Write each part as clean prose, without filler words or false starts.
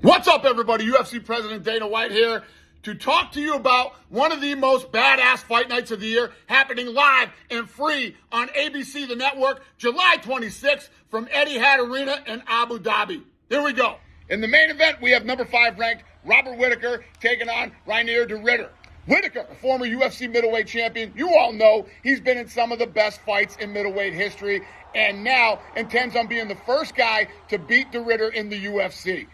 What's up, everybody? UFC President Dana White here to talk to you about one of the most badass fight nights of the year happening live and free on ABC, the network, July 26th from Etihad Arena in Abu Dhabi. Here we go. In the main event, we have number 5 ranked Robert Whittaker taking on Reinier de Ridder. Whittaker, a former UFC middleweight champion, you all know he's been in some of the best fights in middleweight history and now intends on being the first guy to beat de Ridder in the UFC.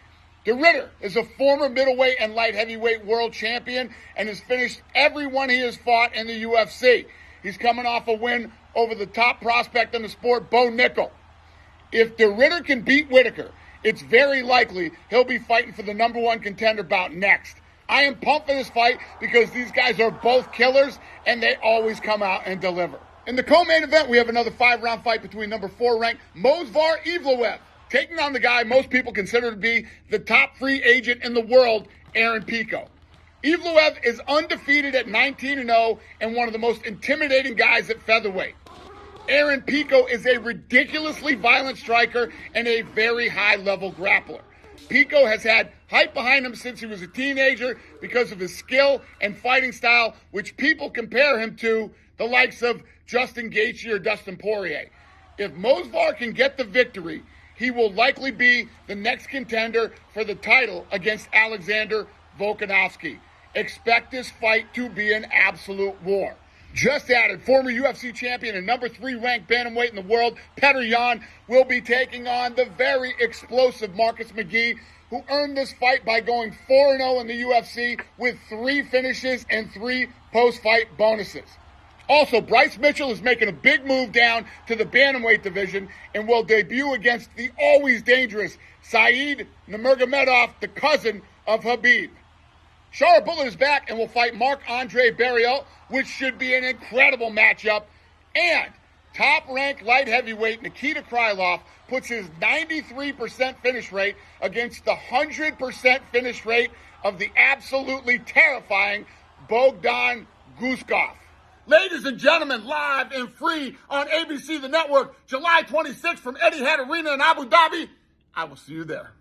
De Ridder is a former middleweight and light heavyweight world champion and has finished everyone he has fought in the UFC. He's coming off a win over the top prospect in the sport, Bo Nickel. If de Ridder can beat Whittaker, it's very likely he'll be fighting for the number 1 contender bout next. I am pumped for this fight because these guys are both killers and they always come out and deliver. In the co-main event, we have another 5-round fight between number 4 ranked Movsar Evloev taking on the guy most people consider to be the top free agent in the world, Aaron Pico. Evloev is undefeated at 19-0 and one of the most intimidating guys at featherweight. Aaron Pico is a ridiculously violent striker and a very high-level grappler. Pico has had hype behind him since he was a teenager because of his skill and fighting style, which people compare him to the likes of Justin Gaethje or Dustin Poirier. If Movsar can get the victory, he will likely be the next contender for the title against Alexander Volkanovski. Expect this fight to be an absolute war. Just added, former UFC champion and number 3 ranked bantamweight in the world, Petr Yan, will be taking on the very explosive Marcus McGhee, who earned this fight by going 4-0 in the UFC with 3 finishes and 3 post-fight bonuses. Also, Bryce Mitchell is making a big move down to the bantamweight division and will debut against the always dangerous Saeed Nurmagomedov, the cousin of Khabib. Shara Bullet is back and will fight Marc-Andre Barriault, which should be an incredible matchup. And top-ranked light heavyweight Nikita Krylov puts his 93% finish rate against the 100% finish rate of the absolutely terrifying Bogdan Guskov. Ladies and gentlemen, live and free on ABC, the network, July 26th from Etihad Arena in Abu Dhabi. I will see you there.